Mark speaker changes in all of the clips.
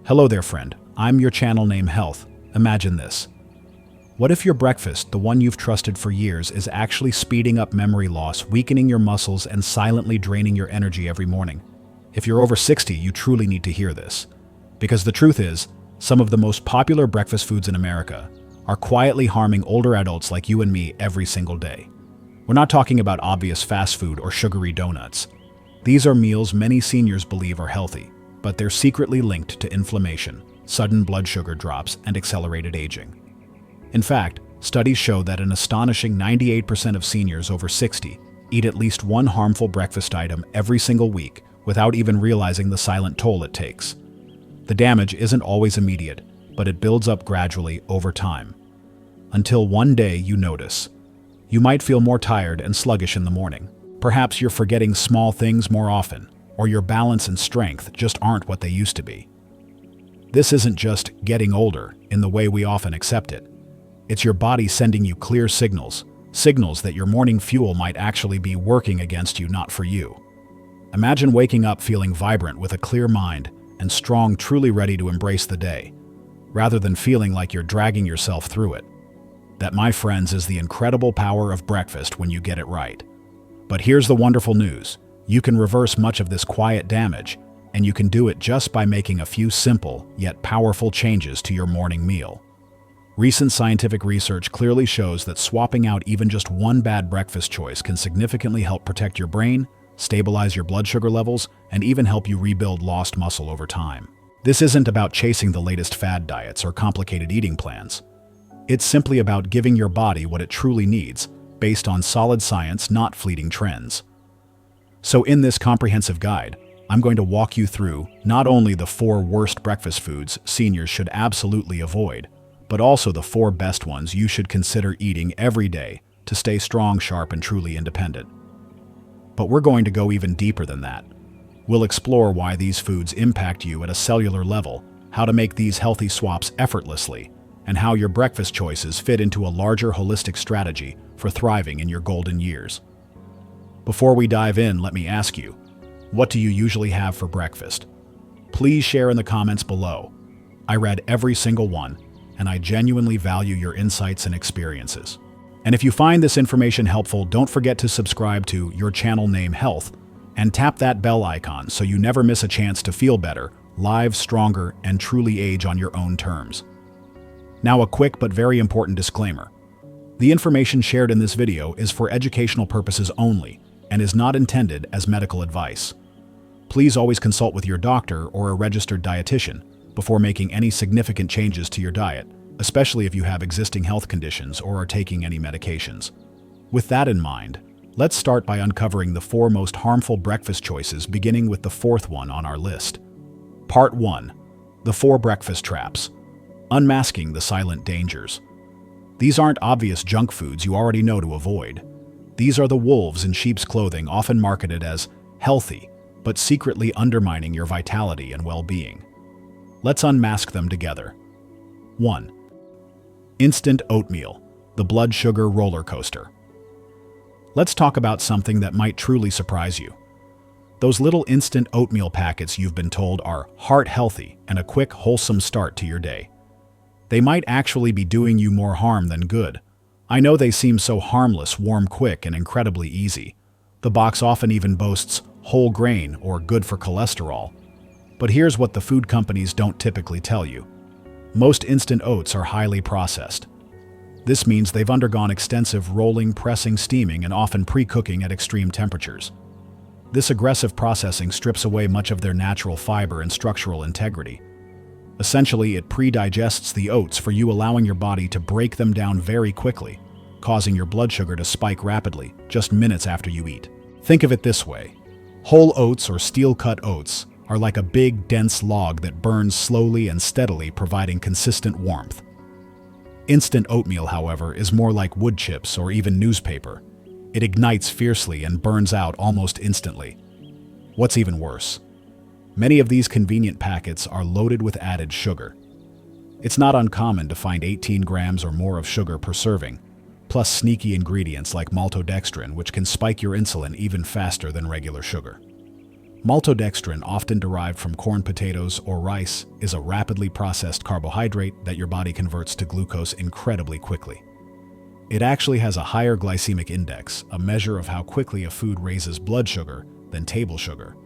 Speaker 1: Hello there, friend. I'm your channel name Health. Imagine this. What if your breakfast, the one you've trusted for years, is actually speeding up memory loss, weakening your muscles, and silently draining your energy every morning? If you're over 60, you truly need to hear this. Because the truth is, some of the most popular breakfast foods in America are quietly harming older adults like you and me every single day. We're not talking about obvious fast food or sugary donuts. These are meals many seniors believe are healthy, but they're secretly linked to inflammation, sudden blood sugar drops, and accelerated aging. In fact, studies show that an astonishing 98% of seniors over 60 eat at least one harmful breakfast item every single week without even realizing the silent toll it takes. The damage isn't always immediate, but it builds up gradually over time. Until one day you notice. You might feel more tired and sluggish in the morning. Perhaps you're forgetting small things more often, or your balance and strength just aren't what they used to be. This isn't just getting older in the way we often accept it. It's your body sending you clear signals that your morning fuel might actually be working against you, not for you. Imagine waking up feeling vibrant with a clear mind and strong, truly ready to embrace the day, rather than feeling like you're dragging yourself through it. That, my friends, is the incredible power of breakfast when you get it right. But here's the wonderful news. You can reverse much of this quiet damage, and you can do it just by making a few simple yet powerful changes to your morning meal. Recent scientific research clearly shows that swapping out even just one bad breakfast choice can significantly help protect your brain, stabilize your blood sugar levels, and even help you rebuild lost muscle over time. This isn't about chasing the latest fad diets or complicated eating plans. It's simply about giving your body what it truly needs, based on solid science, not fleeting trends. So in this comprehensive guide, I'm going to walk you through not only the 4 worst breakfast foods seniors should absolutely avoid, but also the 4 best ones you should consider eating every day to stay strong, sharp, and truly independent. But we're going to go even deeper than that. We'll explore why these foods impact you at a cellular level, how to make these healthy swaps effortlessly, and how your breakfast choices fit into a larger holistic strategy for thriving in your golden years. Before we dive in, let me ask you, what do you usually have for breakfast? Please share in the comments below. I read every single one, and I genuinely value your insights and experiences. And if you find this information helpful, don't forget to subscribe to your channel name Health and tap that bell icon so you never miss a chance to feel better, live, stronger, and truly age on your own terms. Now, a quick but very important disclaimer. The information shared in this video is for educational purposes only and is not intended as medical advice. Please always consult with your doctor or a registered dietitian before making any significant changes to your diet, especially if you have existing health conditions or are taking any medications. With that in mind, let's start by uncovering the 4 most harmful breakfast choices, beginning with the 4th one on our list. Part 1. The 4 breakfast traps. Unmasking the silent dangers. These aren't obvious junk foods you already know to avoid. These are the wolves in sheep's clothing, often marketed as healthy, but secretly undermining your vitality and well-being. Let's unmask them together. 1. Instant oatmeal, the blood sugar roller coaster. Let's talk about something that might truly surprise you. Those little instant oatmeal packets you've been told are heart-healthy and a quick, wholesome start to your day. They might actually be doing you more harm than good. I know they seem so harmless, warm, quick, and incredibly easy. The box often even boasts whole grain or good for cholesterol. But here's what the food companies don't typically tell you. Most instant oats are highly processed. This means they've undergone extensive rolling, pressing, steaming, and often pre-cooking at extreme temperatures. This aggressive processing strips away much of their natural fiber and structural integrity. Essentially, it pre-digests the oats for you, allowing your body to break them down very quickly, causing your blood sugar to spike rapidly just minutes after you eat. Think of it this way. Whole oats or steel-cut oats are like a big, dense log that burns slowly and steadily, providing consistent warmth. Instant oatmeal, however, is more like wood chips or even newspaper. It ignites fiercely and burns out almost instantly. What's even worse? Many of these convenient packets are loaded with added sugar. It's not uncommon to find 18 grams or more of sugar per serving, plus sneaky ingredients like maltodextrin, which can spike your insulin even faster than regular sugar. Maltodextrin, often derived from corn, potatoes, or rice, is a rapidly processed carbohydrate that your body converts to glucose incredibly quickly. It actually has a higher glycemic index, a measure of how quickly a food raises blood sugar, than table sugar.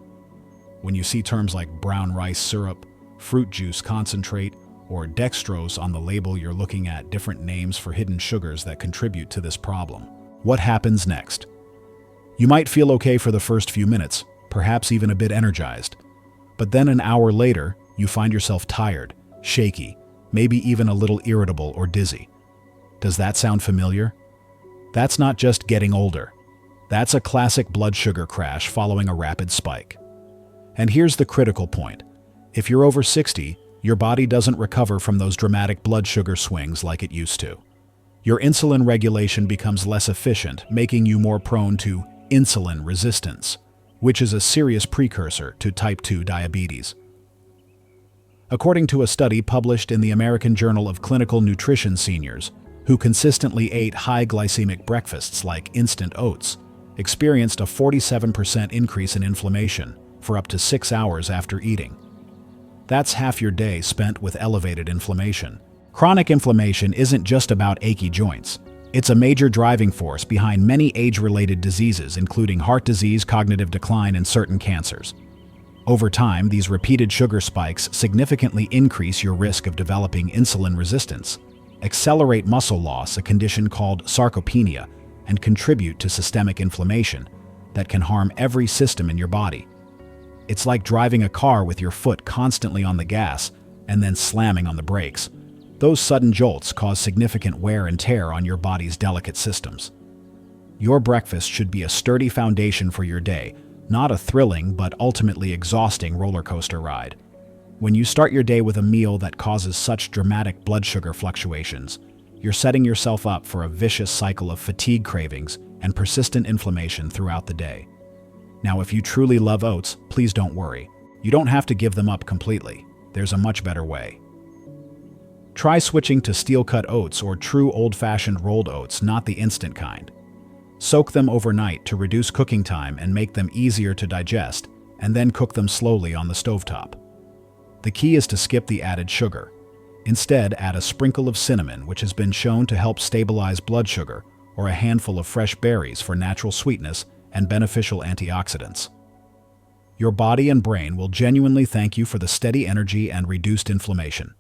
Speaker 1: When you see terms like brown rice syrup, fruit juice concentrate, or dextrose on the label, you're looking at different names for hidden sugars that contribute to this problem. What happens next? You might feel okay for the first few minutes, perhaps even a bit energized. But then an hour later, you find yourself tired, shaky, maybe even a little irritable or dizzy. Does that sound familiar? That's not just getting older. That's a classic blood sugar crash following a rapid spike. And here's the critical point. If you're over 60, your body doesn't recover from those dramatic blood sugar swings like it used to. Your insulin regulation becomes less efficient, making you more prone to insulin resistance, which is a serious precursor to type 2 diabetes. According to a study published in the American Journal of Clinical Nutrition, seniors who consistently ate high glycemic breakfasts like instant oats experienced a 47% increase in inflammation for up to 6 hours after eating. That's half your day spent with elevated inflammation. Chronic inflammation isn't just about achy joints. It's a major driving force behind many age-related diseases, including heart disease, cognitive decline, and certain cancers. Over time, these repeated sugar spikes significantly increase your risk of developing insulin resistance, accelerate muscle loss, a condition called sarcopenia, and contribute to systemic inflammation that can harm every system in your body. It's like driving a car with your foot constantly on the gas and then slamming on the brakes. Those sudden jolts cause significant wear and tear on your body's delicate systems. Your breakfast should be a sturdy foundation for your day, not a thrilling but ultimately exhausting roller coaster ride. When you start your day with a meal that causes such dramatic blood sugar fluctuations, you're setting yourself up for a vicious cycle of fatigue cravings and persistent inflammation throughout the day. Now, if you truly love oats, please don't worry. You don't have to give them up completely. There's a much better way. Try switching to steel-cut oats or true old-fashioned rolled oats, not the instant kind. Soak them overnight to reduce cooking time and make them easier to digest, and then cook them slowly on the stovetop. The key is to skip the added sugar. Instead, add a sprinkle of cinnamon, which has been shown to help stabilize blood sugar, or a handful of fresh berries for natural sweetness and beneficial antioxidants. Your body and brain will genuinely thank you for the steady energy and reduced inflammation.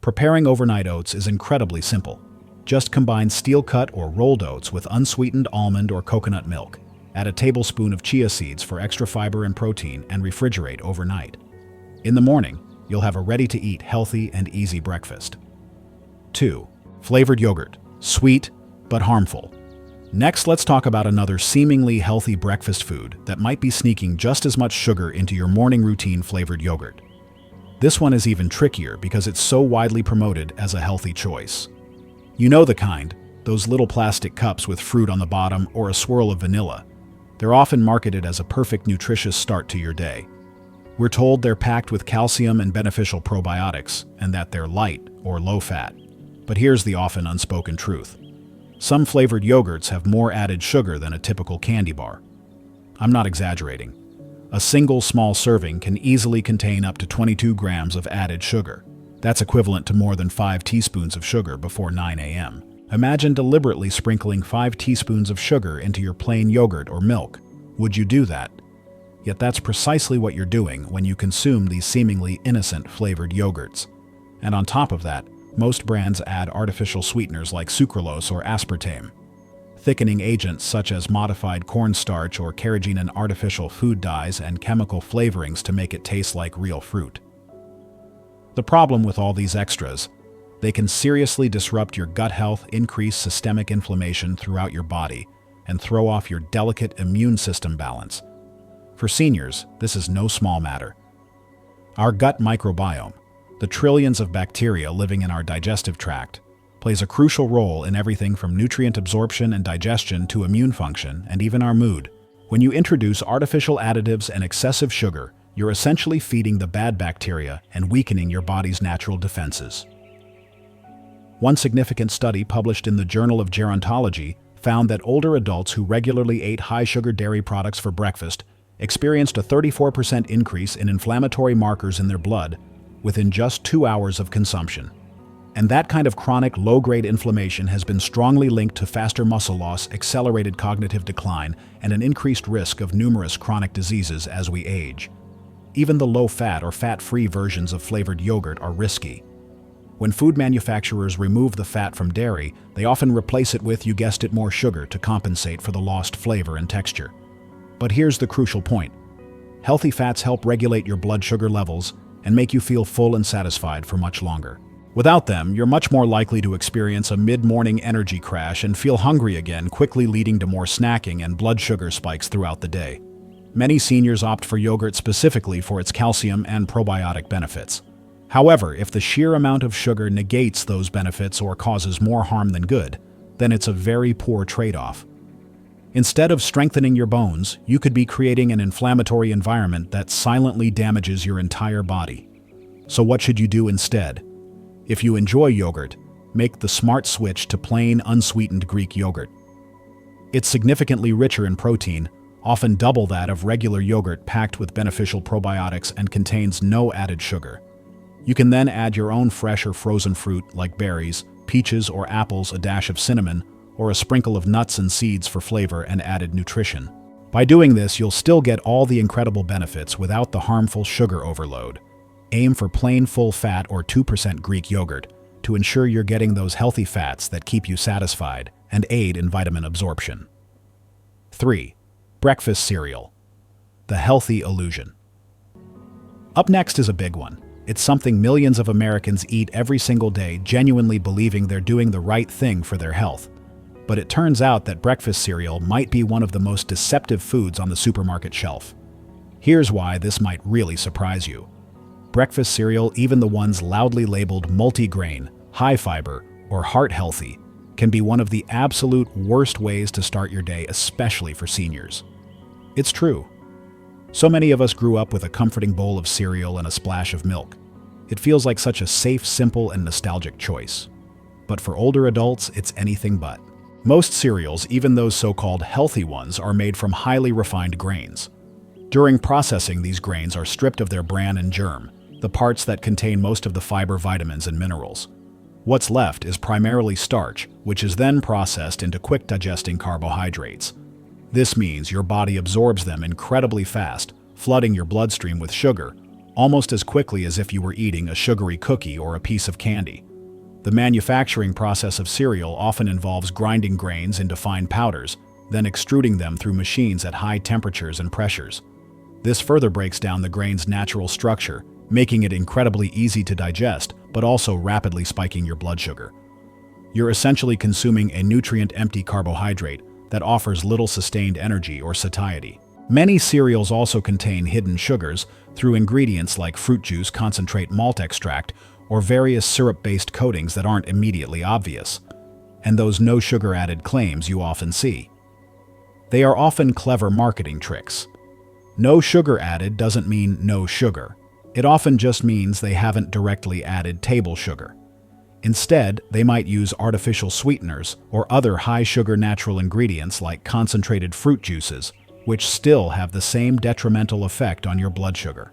Speaker 1: Preparing overnight oats is incredibly simple. Just combine steel-cut or rolled oats with unsweetened almond or coconut milk. Add a tablespoon of chia seeds for extra fiber and protein and refrigerate overnight. In the morning, you'll have a ready-to-eat, healthy, and easy breakfast. 2. Flavored yogurt. Sweet, but harmful. Next, let's talk about another seemingly healthy breakfast food that might be sneaking just as much sugar into your morning routine: flavored yogurt. This one is even trickier because it's so widely promoted as a healthy choice. You know the kind, those little plastic cups with fruit on the bottom or a swirl of vanilla. They're often marketed as a perfect nutritious start to your day. We're told they're packed with calcium and beneficial probiotics, and that they're light or low-fat. But here's the often unspoken truth. Some flavored yogurts have more added sugar than a typical candy bar. I'm not exaggerating. A single small serving can easily contain up to 22 grams of added sugar. That's equivalent to more than 5 teaspoons of sugar before 9 a.m. Imagine deliberately sprinkling 5 teaspoons of sugar into your plain yogurt or milk. Would you do that? Yet that's precisely what you're doing when you consume these seemingly innocent flavored yogurts. And on top of that, most brands add artificial sweeteners like sucralose or aspartame, thickening agents such as modified cornstarch or carrageenan, and artificial food dyes and chemical flavorings to make it taste like real fruit. The problem with all these extras, they can seriously disrupt your gut health, increase systemic inflammation throughout your body, and throw off your delicate immune system balance. For seniors, this is no small matter. Our gut microbiome, the trillions of bacteria living in our digestive tract, plays a crucial role in everything from nutrient absorption and digestion to immune function and even our mood. When you introduce artificial additives and excessive sugar, you're essentially feeding the bad bacteria and weakening your body's natural defenses. One significant study published in the Journal of Gerontology found that older adults who regularly ate high-sugar dairy products for breakfast experienced a 34% increase in inflammatory markers in their blood within just 2 hours of consumption. And that kind of chronic low-grade inflammation has been strongly linked to faster muscle loss, accelerated cognitive decline, and an increased risk of numerous chronic diseases as we age. Even the low-fat or fat-free versions of flavored yogurt are risky. When food manufacturers remove the fat from dairy, they often replace it with, you guessed it, more sugar to compensate for the lost flavor and texture. But here's the crucial point. Healthy fats help regulate your blood sugar levels and make you feel full and satisfied for much longer. Without them, you're much more likely to experience a mid-morning energy crash and feel hungry again, quickly leading to more snacking and blood sugar spikes throughout the day. Many seniors opt for yogurt specifically for its calcium and probiotic benefits. However, if the sheer amount of sugar negates those benefits or causes more harm than good, then it's a very poor trade-off. Instead of strengthening your bones, you could be creating an inflammatory environment that silently damages your entire body. So what should you do instead? If you enjoy yogurt, make the smart switch to plain, unsweetened Greek yogurt. It's significantly richer in protein, often double that of regular yogurt, packed with beneficial probiotics, and contains no added sugar. You can then add your own fresh or frozen fruit like berries, peaches or apples, a dash of cinnamon, or a sprinkle of nuts and seeds for flavor and added nutrition. By doing this, you'll still get all the incredible benefits without the harmful sugar overload. Aim for plain full-fat or 2% Greek yogurt to ensure you're getting those healthy fats that keep you satisfied and aid in vitamin absorption. 3. Breakfast cereal. The healthy illusion. Up next is a big one. It's something millions of Americans eat every single day, genuinely believing they're doing the right thing for their health. But it turns out that breakfast cereal might be one of the most deceptive foods on the supermarket shelf. Here's why this might really surprise you. Breakfast cereal, even the ones loudly labeled multi-grain, high-fiber, or heart-healthy, can be one of the absolute worst ways to start your day, especially for seniors. It's true. So many of us grew up with a comforting bowl of cereal and a splash of milk. It feels like such a safe, simple, and nostalgic choice. But for older adults, it's anything but. Most cereals, even those so-called healthy ones, are made from highly refined grains. During processing, these grains are stripped of their bran and germ, the parts that contain most of the fiber, vitamins, and minerals. What's left is primarily starch, which is then processed into quick-digesting carbohydrates. This means your body absorbs them incredibly fast, flooding your bloodstream with sugar, almost as quickly as if you were eating a sugary cookie or a piece of candy. The manufacturing process of cereal often involves grinding grains into fine powders, then extruding them through machines at high temperatures and pressures. This further breaks down the grain's natural structure, making it incredibly easy to digest, but also rapidly spiking your blood sugar. You're essentially consuming a nutrient-empty carbohydrate that offers little sustained energy or satiety. Many cereals also contain hidden sugars through ingredients like fruit juice, concentrate, malt extract, or various syrup-based coatings that aren't immediately obvious, and those no-sugar-added claims you often see. They are often clever marketing tricks. No sugar added doesn't mean no sugar. It often just means they haven't directly added table sugar. Instead, they might use artificial sweeteners or other high-sugar natural ingredients like concentrated fruit juices, which still have the same detrimental effect on your blood sugar.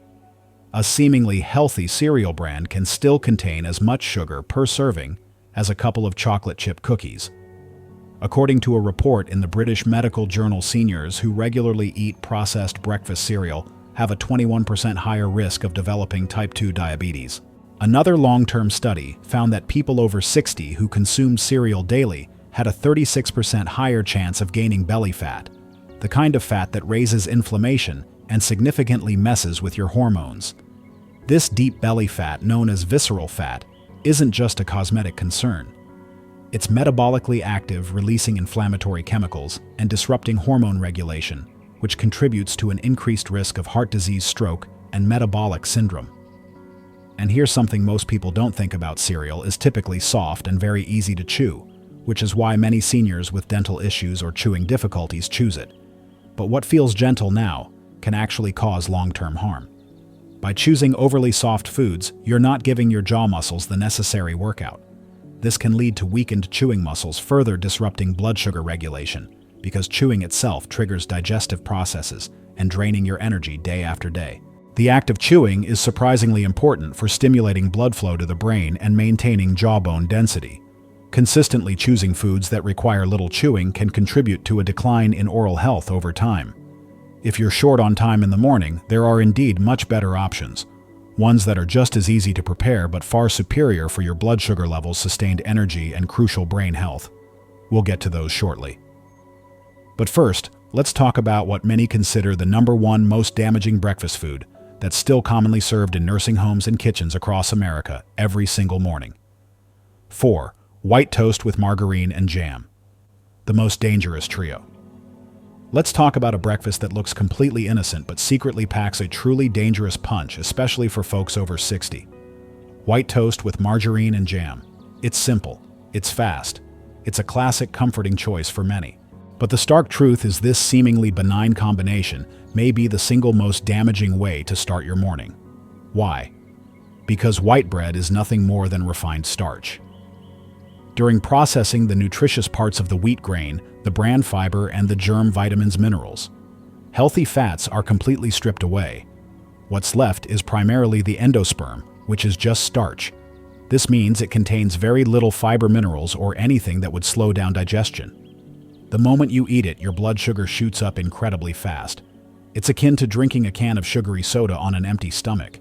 Speaker 1: A seemingly healthy cereal brand can still contain as much sugar per serving as a couple of chocolate chip cookies. According to a report in the British medical journal, seniors who regularly eat processed breakfast cereal have a 21% higher risk of developing type 2 diabetes. Another long-term study found that people over 60 who consumed cereal daily had a 36% higher chance of gaining belly fat, the kind of fat that raises inflammation and significantly messes with your hormones. This deep belly fat, known as visceral fat, isn't just a cosmetic concern. It's metabolically active, releasing inflammatory chemicals and disrupting hormone regulation, which contributes to an increased risk of heart disease, stroke, and metabolic syndrome. And here's something most people don't think about: cereal is typically soft and very easy to chew, which is why many seniors with dental issues or chewing difficulties choose it. But what feels gentle now can actually cause long-term harm. By choosing overly soft foods, you're not giving your jaw muscles the necessary workout. This can lead to weakened chewing muscles, further disrupting blood sugar regulation, because chewing itself triggers digestive processes and draining your energy day after day. The act of chewing is surprisingly important for stimulating blood flow to the brain and maintaining jawbone density. Consistently choosing foods that require little chewing can contribute to a decline in oral health over time. If you're short on time in the morning, there are indeed much better options. Ones that are just as easy to prepare but far superior for your blood sugar levels, sustained energy, and crucial brain health. We'll get to those shortly. But first, let's talk about what many consider the #1 most damaging breakfast food that's still commonly served in nursing homes and kitchens across America every single morning. 4. White toast with margarine and jam. The most dangerous trio. Let's talk about a breakfast that looks completely innocent but secretly packs a truly dangerous punch, especially for folks over 60. White toast with margarine and jam. It's simple. It's fast. It's a classic comforting choice for many. But the stark truth is this seemingly benign combination may be the single most damaging way to start your morning. Why? Because white bread is nothing more than refined starch. During processing the nutritious parts of the wheat grain, the bran fiber, and the germ vitamins minerals, healthy fats are completely stripped away. What's left is primarily the endosperm, which is just starch. This means it contains very little fiber minerals or anything that would slow down digestion. The moment you eat it, your blood sugar shoots up incredibly fast. It's akin to drinking a can of sugary soda on an empty stomach.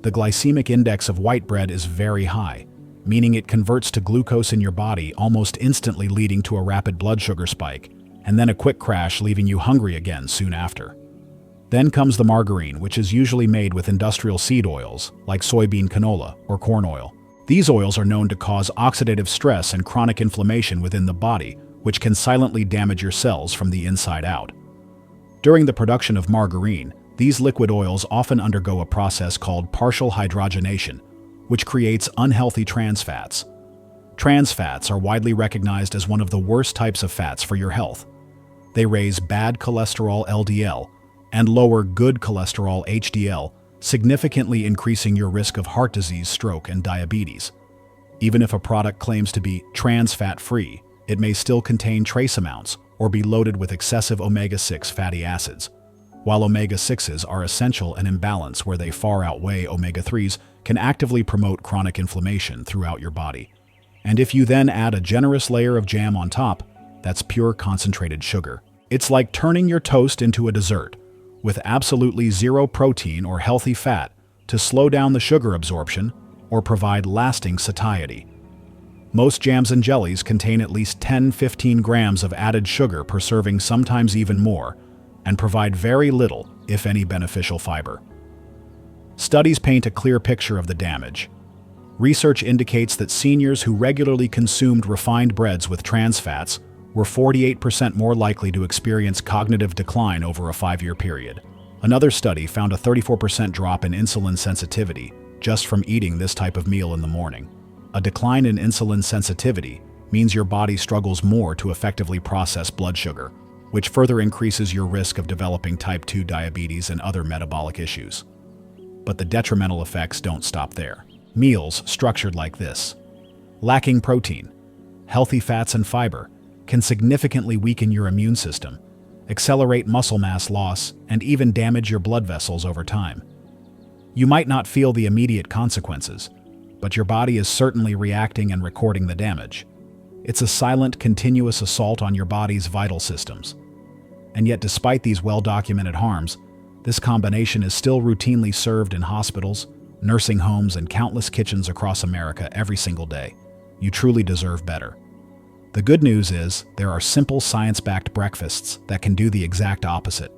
Speaker 1: The glycemic index of white bread is very high, meaning it converts to glucose in your body almost instantly, leading to a rapid blood sugar spike, and then a quick crash, leaving you hungry again soon after. Then comes the margarine, which is usually made with industrial seed oils, like soybean canola or corn oil. These oils are known to cause oxidative stress and chronic inflammation within the body, which can silently damage your cells from the inside out. During the production of margarine, these liquid oils often undergo a process called partial hydrogenation, which creates unhealthy trans fats. Trans fats are widely recognized as one of the worst types of fats for your health. They raise bad cholesterol LDL and lower good cholesterol HDL, significantly increasing your risk of heart disease, stroke, and diabetes. Even if a product claims to be trans fat-free, it may still contain trace amounts or be loaded with excessive omega-6 fatty acids. While omega-6s are essential and in balance where they far outweigh omega-3s, can actively promote chronic inflammation throughout your body. And if you then add a generous layer of jam on top, that's pure concentrated sugar. It's like turning your toast into a dessert, with absolutely zero protein or healthy fat to slow down the sugar absorption or provide lasting satiety. Most jams and jellies contain at least 10-15 grams of added sugar per serving, sometimes even more, and provide very little, if any, beneficial fiber. Studies paint a clear picture of the damage. Research indicates that seniors who regularly consumed refined breads with trans fats were 48% more likely to experience cognitive decline over a 5-year period. Another study found a 34% drop in insulin sensitivity just from eating this type of meal in the morning. A decline in insulin sensitivity means your body struggles more to effectively process blood sugar, which further increases your risk of developing type 2 diabetes and other metabolic issues. But the detrimental effects don't stop there. Meals structured like this, lacking protein, healthy fats, and fiber, can significantly weaken your immune system, accelerate muscle mass loss, and even damage your blood vessels over time. You might not feel the immediate consequences, but your body is certainly reacting and recording the damage. It's a silent, continuous assault on your body's vital systems. And yet, despite these well-documented harms, this combination is still routinely served in hospitals, nursing homes, and countless kitchens across America every single day. You truly deserve better. The good news is, there are simple science-backed breakfasts that can do the exact opposite.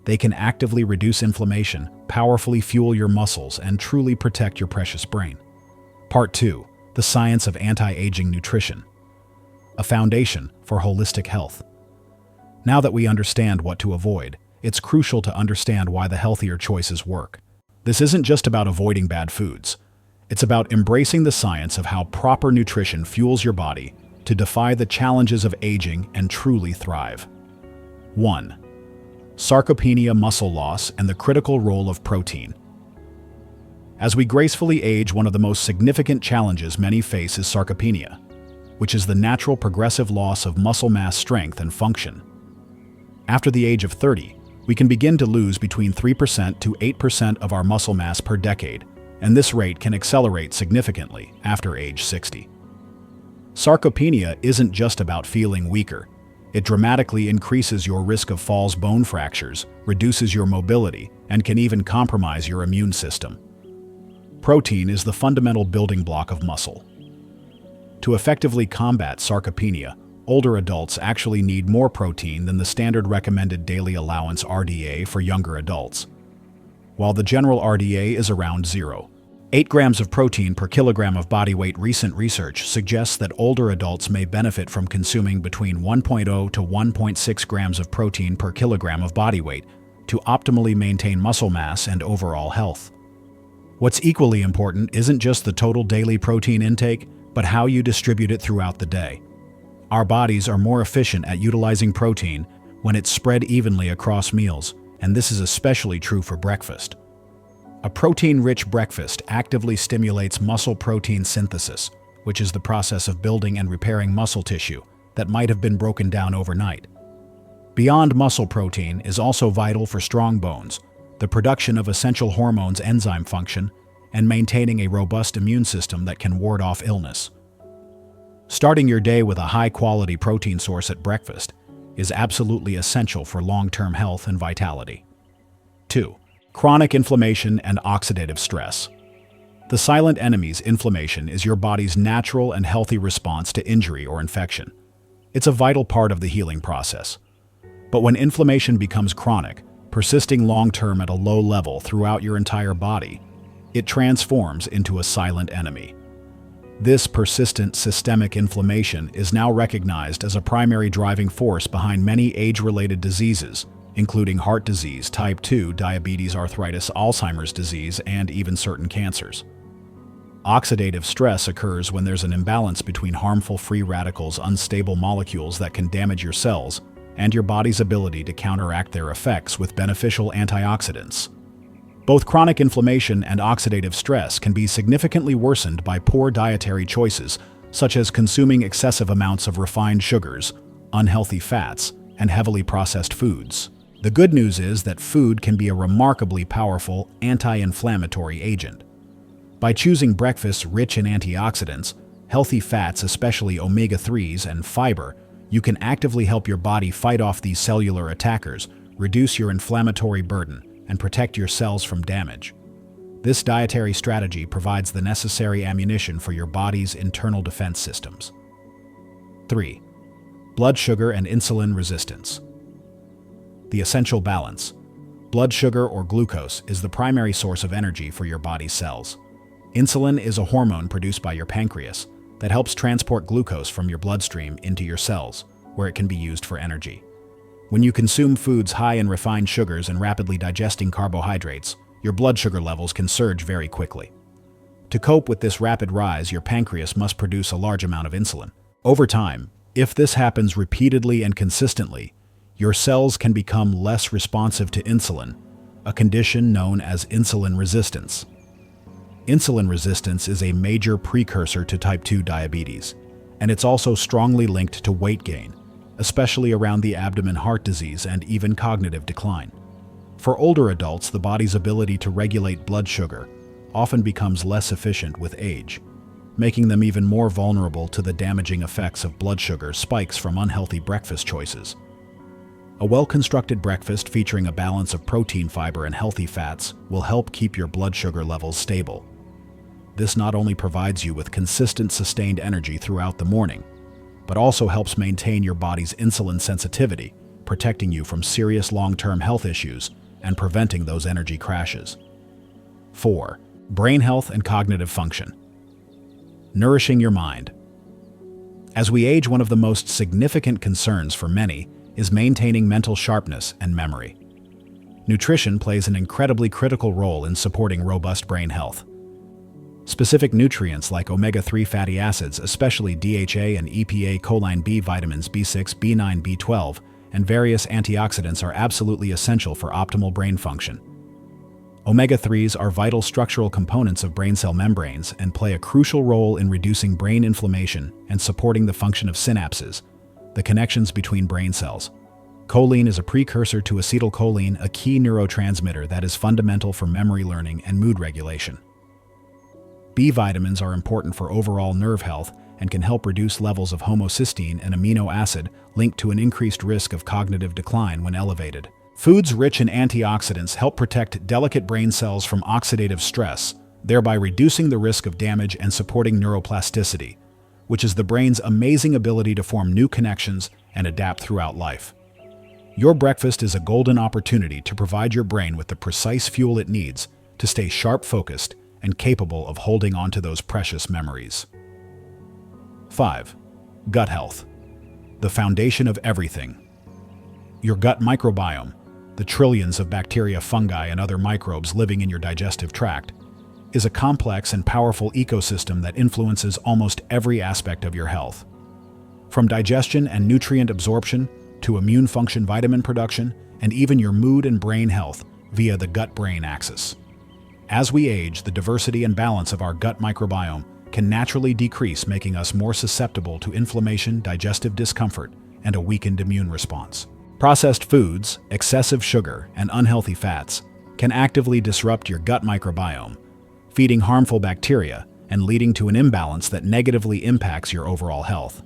Speaker 1: They can actively reduce inflammation, powerfully fuel your muscles, and truly protect your precious brain. Part 2. The science of anti-aging nutrition. A foundation for holistic health. Now that we understand what to avoid, it's crucial to understand why the healthier choices work. This isn't just about avoiding bad foods. It's about embracing the science of how proper nutrition fuels your body to defy the challenges of aging and truly thrive. 1. Sarcopenia, muscle loss, and the critical role of protein. As we gracefully age, one of the most significant challenges many face is sarcopenia, which is the natural progressive loss of muscle mass, strength, and function. After the age of 30, we can begin to lose between 3% to 8% of our muscle mass per decade, and this rate can accelerate significantly after age 60. Sarcopenia isn't just about feeling weaker. It dramatically increases your risk of falls, bone fractures, reduces your mobility, and can even compromise your immune system. Protein is the fundamental building block of muscle. To effectively combat sarcopenia, older adults actually need more protein than the standard recommended daily allowance RDA for younger adults. While the general RDA is around 0.8 grams of protein per kilogram of body weight, recent research suggests that older adults may benefit from consuming between 1.0 to 1.6 grams of protein per kilogram of body weight to optimally maintain muscle mass and overall health. What's equally important isn't just the total daily protein intake, but how you distribute it throughout the day. Our bodies are more efficient at utilizing protein when it's spread evenly across meals, and this is especially true for breakfast. A protein-rich breakfast actively stimulates muscle protein synthesis, which is the process of building and repairing muscle tissue that might have been broken down overnight. Beyond muscle protein is also vital for strong bones, the production of essential hormones, enzyme function, and maintaining a robust immune system that can ward off illness. Starting your day with a high-quality protein source at breakfast is absolutely essential for long-term health and vitality. 2. Chronic inflammation and oxidative stress. The silent enemy's inflammation is your body's natural and healthy response to injury or infection. It's a vital part of the healing process. But when inflammation becomes chronic, persisting long-term at a low level throughout your entire body, it transforms into a silent enemy. This persistent systemic inflammation is now recognized as a primary driving force behind many age-related diseases, including heart disease, type 2, diabetes, arthritis, Alzheimer's disease, and even certain cancers. Oxidative stress occurs when there's an imbalance between harmful free radicals, unstable molecules that can damage your cells, and your body's ability to counteract their effects with beneficial antioxidants. Both chronic inflammation and oxidative stress can be significantly worsened by poor dietary choices, such as consuming excessive amounts of refined sugars, unhealthy fats, and heavily processed foods. The good news is that food can be a remarkably powerful anti-inflammatory agent. By choosing breakfasts rich in antioxidants, healthy fats, especially omega-3s, and fiber, you can actively help your body fight off these cellular attackers, reduce your inflammatory burden, and protect your cells from damage. This dietary strategy provides the necessary ammunition for your body's internal defense systems. 3. Blood sugar and insulin resistance. The essential balance. Blood sugar, or glucose, is the primary source of energy for your body's cells. Insulin is a hormone produced by your pancreas that helps transport glucose from your bloodstream into your cells, where it can be used for energy. When you consume foods high in refined sugars and rapidly digesting carbohydrates, your blood sugar levels can surge very quickly. To cope with this rapid rise, your pancreas must produce a large amount of insulin. Over time, if this happens repeatedly and consistently, your cells can become less responsive to insulin, a condition known as insulin resistance. Insulin resistance is a major precursor to type 2 diabetes, and it's also strongly linked to weight gain, especially around the abdomen, heart disease, and even cognitive decline. For older adults, the body's ability to regulate blood sugar often becomes less efficient with age, making them even more vulnerable to the damaging effects of blood sugar spikes from unhealthy breakfast choices. A well-constructed breakfast featuring a balance of protein, fiber, and healthy fats will help keep your blood sugar levels stable. This not only provides you with consistent, sustained energy throughout the morning, but also helps maintain your body's insulin sensitivity, protecting you from serious long-term health issues and preventing those energy crashes. 4. Brain health and cognitive function. Nourishing your mind. As we age, one of the most significant concerns for many is maintaining mental sharpness and memory. Nutrition plays an incredibly critical role in supporting robust brain health. Specific nutrients like omega-3 fatty acids, especially DHA and EPA, choline, B vitamins B6, B9, B12, and various antioxidants are absolutely essential for optimal brain function. Omega-3s are vital structural components of brain cell membranes and play a crucial role in reducing brain inflammation and supporting the function of synapses, the connections between brain cells. Choline is a precursor to acetylcholine, a key neurotransmitter that is fundamental for memory learning and mood regulation. B vitamins are important for overall nerve health and can help reduce levels of homocysteine, an amino acid linked to an increased risk of cognitive decline when elevated. Foods rich in antioxidants help protect delicate brain cells from oxidative stress, thereby reducing the risk of damage and supporting neuroplasticity, which is the brain's amazing ability to form new connections and adapt throughout life. Your breakfast is a golden opportunity to provide your brain with the precise fuel it needs to stay sharp-focused and capable of holding on to those precious memories. 5. Gut health. The foundation of everything. Your gut microbiome, the trillions of bacteria, fungi, and other microbes living in your digestive tract, is a complex and powerful ecosystem that influences almost every aspect of your health. From digestion and nutrient absorption to immune function, vitamin production, and even your mood and brain health via the gut-brain axis. As we age, the diversity and balance of our gut microbiome can naturally decrease, making us more susceptible to inflammation, digestive discomfort, and a weakened immune response. Processed foods, excessive sugar, and unhealthy fats can actively disrupt your gut microbiome, feeding harmful bacteria and leading to an imbalance that negatively impacts your overall health.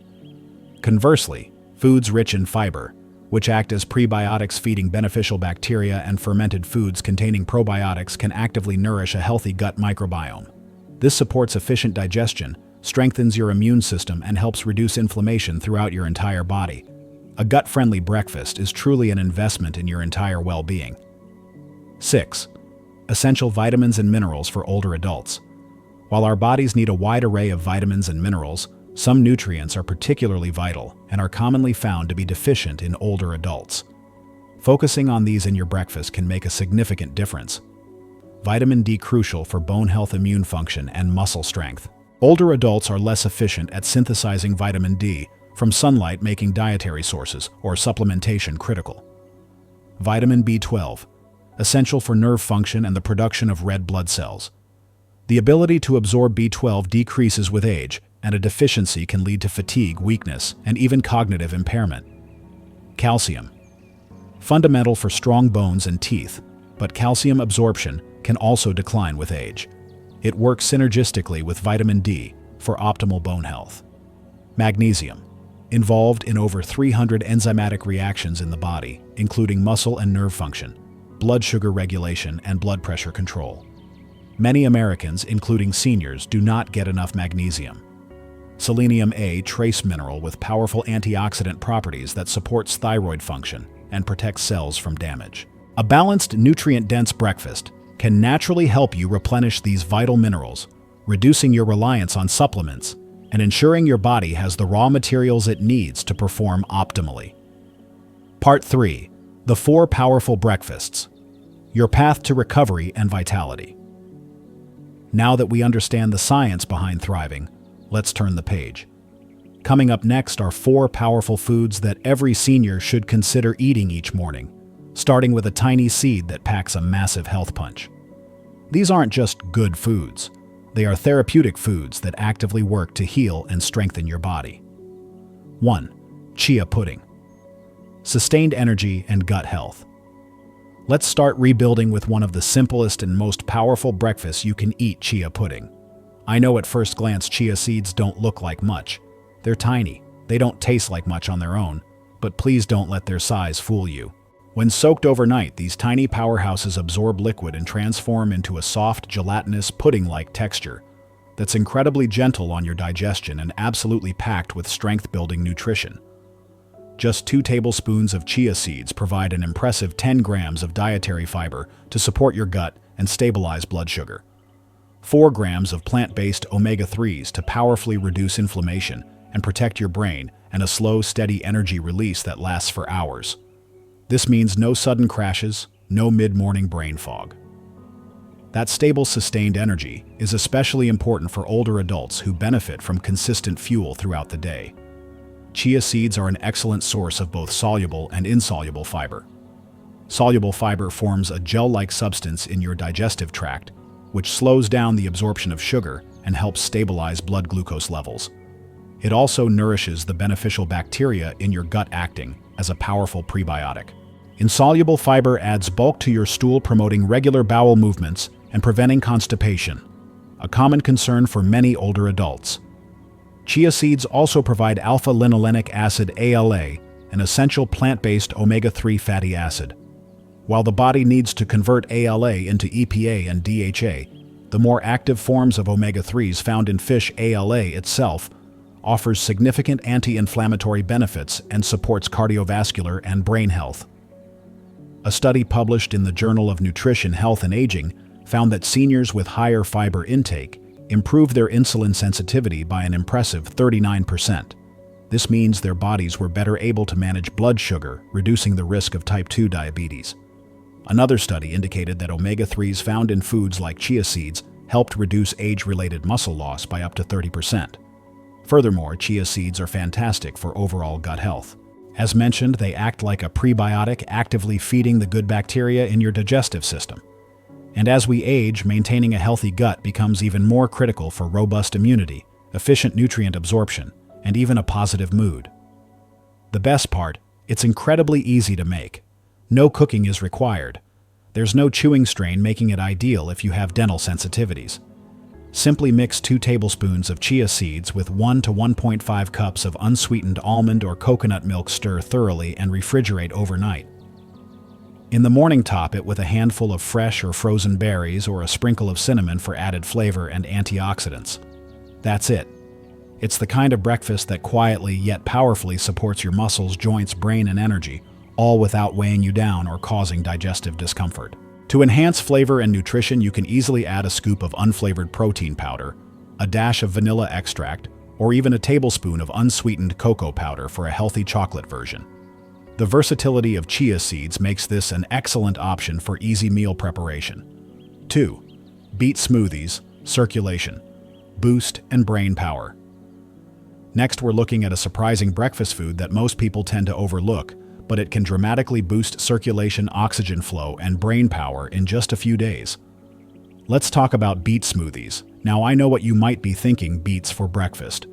Speaker 1: Conversely, foods rich in fiber, which act as prebiotics feeding beneficial bacteria, and fermented foods containing probiotics can actively nourish a healthy gut microbiome. This supports efficient digestion, strengthens your immune system, and helps reduce inflammation throughout your entire body. A gut-friendly breakfast is truly an investment in your entire well-being. 6. Essential vitamins and minerals for older adults. While our bodies need a wide array of vitamins and minerals, some nutrients are particularly vital and are commonly found to be deficient in older adults. Focusing on these in your breakfast can make a significant difference. Vitamin D, crucial for bone health, immune function, and muscle strength. Older adults are less efficient at synthesizing vitamin D from sunlight, making dietary sources or supplementation critical. Vitamin B12, essential for nerve function and the production of red blood cells. The ability to absorb B12 decreases with age, and a deficiency can lead to fatigue, weakness, and even cognitive impairment. Calcium, fundamental for strong bones and teeth, but calcium absorption can also decline with age. It works synergistically with vitamin D for optimal bone health. Magnesium, involved in over 300 enzymatic reactions in the body, including muscle and nerve function, blood sugar regulation, and blood pressure control. Many Americans, including seniors, do not get enough magnesium. Selenium, a trace mineral with powerful antioxidant properties that supports thyroid function and protects cells from damage. A balanced, nutrient-dense breakfast can naturally help you replenish these vital minerals, reducing your reliance on supplements and ensuring your body has the raw materials it needs to perform optimally. Part 3. The 4 powerful breakfasts. Your path to recovery and vitality. Now that we understand the science behind thriving, let's turn the page. Coming up next are 4 powerful foods that every senior should consider eating each morning, starting with a tiny seed that packs a massive health punch. These aren't just good foods. They are therapeutic foods that actively work to heal and strengthen your body. 1. Chia pudding. Sustained energy and gut health. Let's start rebuilding with one of the simplest and most powerful breakfasts you can eat: chia pudding. I know at first glance chia seeds don't look like much. They're tiny. They don't taste like much on their own, but please don't let their size fool you. When soaked overnight, these tiny powerhouses absorb liquid and transform into a soft, gelatinous, pudding-like texture that's incredibly gentle on your digestion and absolutely packed with strength-building nutrition. Just 2 tablespoons of chia seeds provide an impressive 10 grams of dietary fiber to support your gut and stabilize blood sugar. 4 grams of plant-based omega-3s to powerfully reduce inflammation and protect your brain, and a slow, steady energy release that lasts for hours. This means no sudden crashes, no mid-morning brain fog. That stable, sustained energy is especially important for older adults who benefit from consistent fuel throughout the day. Chia seeds are an excellent source of both soluble and insoluble fiber. Soluble fiber forms a gel-like substance in your digestive tract, which slows down the absorption of sugar and helps stabilize blood glucose levels. It also nourishes the beneficial bacteria in your gut, acting as a powerful prebiotic. Insoluble fiber adds bulk to your stool, promoting regular bowel movements and preventing constipation, a common concern for many older adults. Chia seeds also provide alpha-linolenic acid (ALA), an essential plant-based omega-3 fatty acid. While the body needs to convert ALA into EPA and DHA, the more active forms of omega-3s found in fish ALA itself offers significant anti-inflammatory benefits and supports cardiovascular and brain health. A study published in the Journal of Nutrition, Health and Aging found that seniors with higher fiber intake improved their insulin sensitivity by an impressive 39%. This means their bodies were better able to manage blood sugar, reducing the risk of type 2 diabetes. Another study indicated that omega-3s found in foods like chia seeds helped reduce age-related muscle loss by up to 30%. Furthermore, chia seeds are fantastic for overall gut health. As mentioned, they act like a prebiotic, actively feeding the good bacteria in your digestive system. And as we age, maintaining a healthy gut becomes even more critical for robust immunity, efficient nutrient absorption, and even a positive mood. The best part, it's incredibly easy to make. No cooking is required. There's no chewing strain, making it ideal if you have dental sensitivities. Simply mix 2 tablespoons of chia seeds with 1 to 1.5 cups of unsweetened almond or coconut milk. Stir thoroughly and refrigerate overnight. In the morning, top it with a handful of fresh or frozen berries or a sprinkle of cinnamon for added flavor and antioxidants. That's it. It's the kind of breakfast that quietly yet powerfully supports your muscles, joints, brain, and energy, all without weighing you down or causing digestive discomfort. To enhance flavor and nutrition, you can easily add a scoop of unflavored protein powder, a dash of vanilla extract, or even a tablespoon of unsweetened cocoa powder for a healthy chocolate version. The versatility of chia seeds makes this an excellent option for easy meal preparation. 2. Beet smoothies, circulation, boost, and brain power. Next, we're looking at a surprising breakfast food that most people tend to overlook, but it can dramatically boost circulation, oxygen flow, and brain power in just a few days. Let's talk about beet smoothies. Now, I know what you might be thinking: beets for breakfast.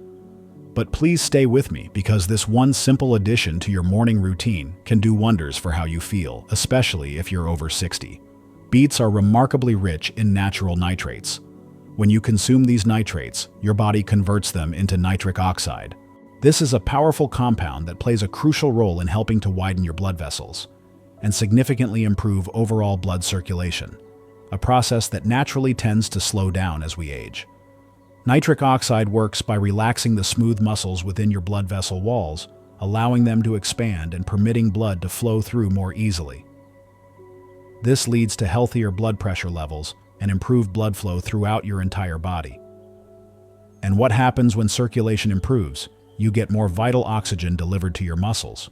Speaker 1: But please stay with me, because this one simple addition to your morning routine can do wonders for how you feel, especially if you're over 60. Beets are remarkably rich in natural nitrates. When you consume these nitrates, your body converts them into nitric oxide. This is a powerful compound that plays a crucial role in helping to widen your blood vessels and significantly improve overall blood circulation, a process that naturally tends to slow down as we age. Nitric oxide works by relaxing the smooth muscles within your blood vessel walls, allowing them to expand and permitting blood to flow through more easily. This leads to healthier blood pressure levels and improved blood flow throughout your entire body. And what happens when circulation improves? You get more vital oxygen delivered to your muscles,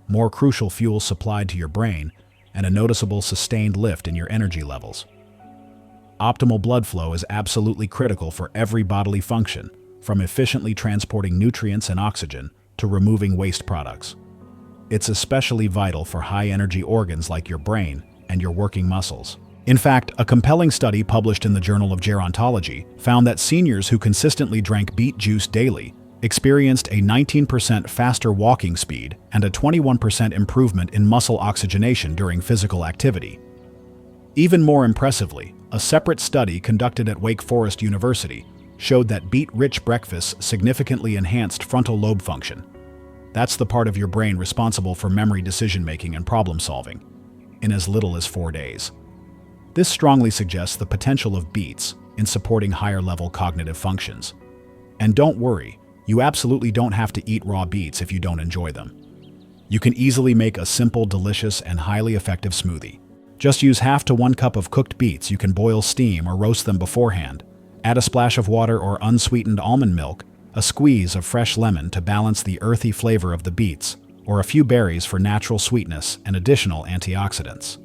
Speaker 1: more crucial fuel supplied to your brain, and a noticeable sustained lift in your energy levels. Optimal blood flow is absolutely critical for every bodily function, from efficiently transporting nutrients and oxygen to removing waste products. It's especially vital for high-energy organs like your brain and your working muscles. In fact, a compelling study published in the Journal of Gerontology found that seniors who consistently drank beet juice daily experienced a 19% faster walking speed and a 21% improvement in muscle oxygenation during physical activity. Even more impressively, a separate study conducted at Wake Forest University showed that beet-rich breakfasts significantly enhanced frontal lobe function. That's the part of your brain responsible for memory, decision-making, and problem-solving, in as little as 4 days. This strongly suggests the potential of beets in supporting higher-level cognitive functions. And don't worry, you absolutely don't have to eat raw beets if you don't enjoy them. You can easily make a simple, delicious, and highly effective smoothie. Just use half to 1 cup of cooked beets. You can boil, steam, or roast them beforehand. Add a splash of water or unsweetened almond milk, a squeeze of fresh lemon to balance the earthy flavor of the beets, or a few berries for natural sweetness and additional antioxidants.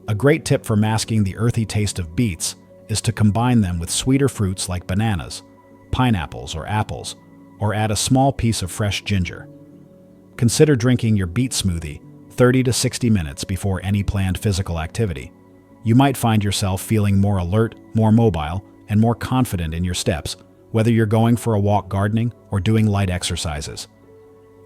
Speaker 1: A great tip for masking the earthy taste of beets is to combine them with sweeter fruits like bananas, pineapples, or apples, or add a small piece of fresh ginger. Consider drinking your beet smoothie 30 to 60 minutes before any planned physical activity. You might find yourself feeling more alert, more mobile, and more confident in your steps, whether you're going for a walk, gardening, or doing light exercises.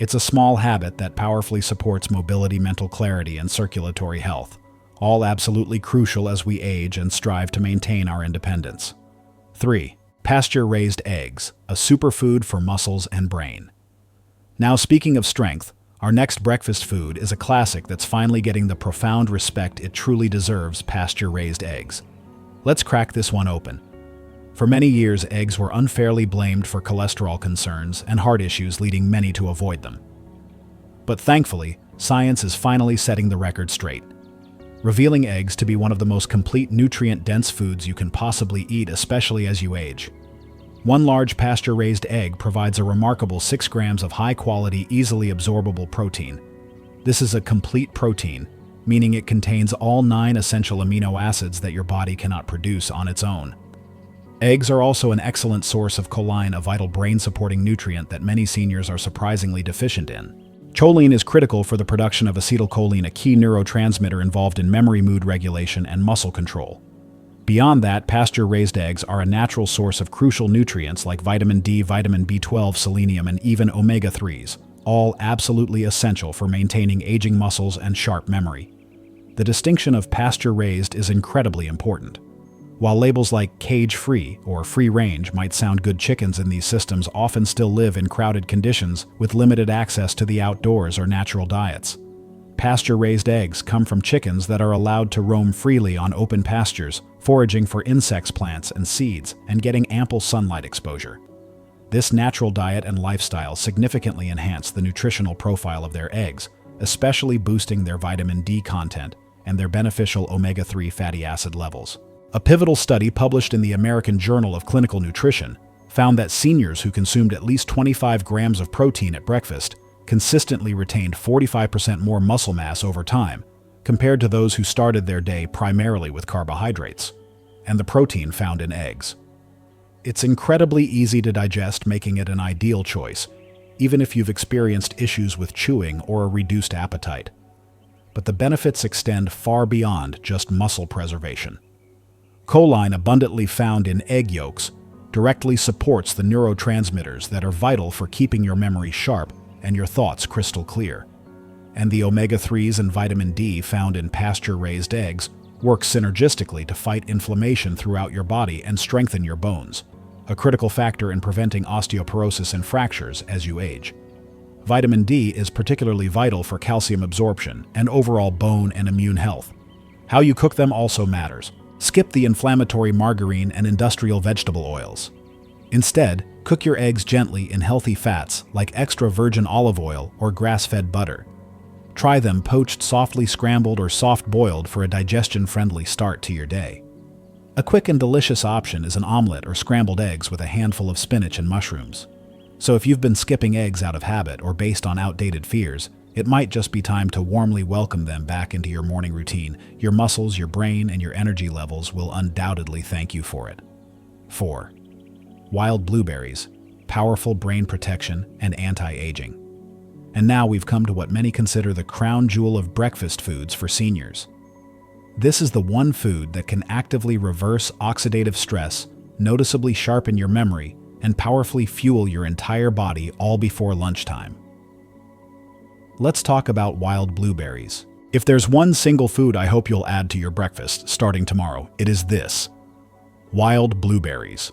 Speaker 1: It's a small habit that powerfully supports mobility, mental clarity, and circulatory health, all absolutely crucial as we age and strive to maintain our independence. 3. Pasture-raised eggs, a superfood for muscles and brain. Now, speaking of strength, our next breakfast food is a classic that's finally getting the profound respect it truly deserves: pasture-raised eggs. Let's crack this one open. For many years, eggs were unfairly blamed for cholesterol concerns and heart issues, leading many to avoid them. But thankfully, science is finally setting the record straight, revealing eggs to be one of the most complete nutrient-dense foods you can possibly eat, especially as you age. One large pasture-raised egg provides a remarkable 6 grams of high-quality, easily absorbable protein. This is a complete protein, meaning it contains all 9 essential amino acids that your body cannot produce on its own. Eggs are also an excellent source of choline, a vital brain-supporting nutrient that many seniors are surprisingly deficient in. Choline is critical for the production of acetylcholine, a key neurotransmitter involved in memory, mood regulation, and muscle control. Beyond that, pasture-raised eggs are a natural source of crucial nutrients like vitamin D, vitamin B12, selenium, and even omega-3s, all absolutely essential for maintaining aging muscles and sharp memory. The distinction of pasture-raised is incredibly important. While labels like cage-free or free-range might sound good, chickens in these systems often still live in crowded conditions with limited access to the outdoors or natural diets. Pasture-raised eggs come from chickens that are allowed to roam freely on open pastures, foraging for insects, plants, and seeds, and getting ample sunlight exposure. This natural diet and lifestyle significantly enhance the nutritional profile of their eggs, especially boosting their vitamin D content and their beneficial omega-3 fatty acid levels. A pivotal study published in the American Journal of Clinical Nutrition found that seniors who consumed at least 25 grams of protein at breakfast consistently retained 45% more muscle mass over time, compared to those who started their day primarily with carbohydrates and the protein found in eggs. It's incredibly easy to digest, making it an ideal choice, even if you've experienced issues with chewing or a reduced appetite. But the benefits extend far beyond just muscle preservation. Choline, abundantly found in egg yolks, directly supports the neurotransmitters that are vital for keeping your memory sharp and your thoughts crystal clear. And the omega-3s and vitamin D found in pasture-raised eggs work synergistically to fight inflammation throughout your body and strengthen your bones, a critical factor in preventing osteoporosis and fractures as you age. Vitamin D is particularly vital for calcium absorption and overall bone and immune health. How you cook them also matters. Skip the inflammatory margarine and industrial vegetable oils. Instead, cook your eggs gently in healthy fats like extra virgin olive oil or grass-fed butter. Try them poached, softly scrambled, or soft-boiled for a digestion-friendly start to your day. A quick and delicious option is an omelet or scrambled eggs with a handful of spinach and mushrooms. So if you've been skipping eggs out of habit or based on outdated fears, it might just be time to warmly welcome them back into your morning routine. Your muscles, your brain, and your energy levels will undoubtedly thank you for it. 4. Wild blueberries, powerful brain protection and anti-aging. And now we've come to what many consider the crown jewel of breakfast foods for seniors. This is the one food that can actively reverse oxidative stress, noticeably sharpen your memory, and powerfully fuel your entire body all before lunchtime. Let's talk about wild blueberries. If there's one single food I hope you'll add to your breakfast starting tomorrow, it is this: wild blueberries.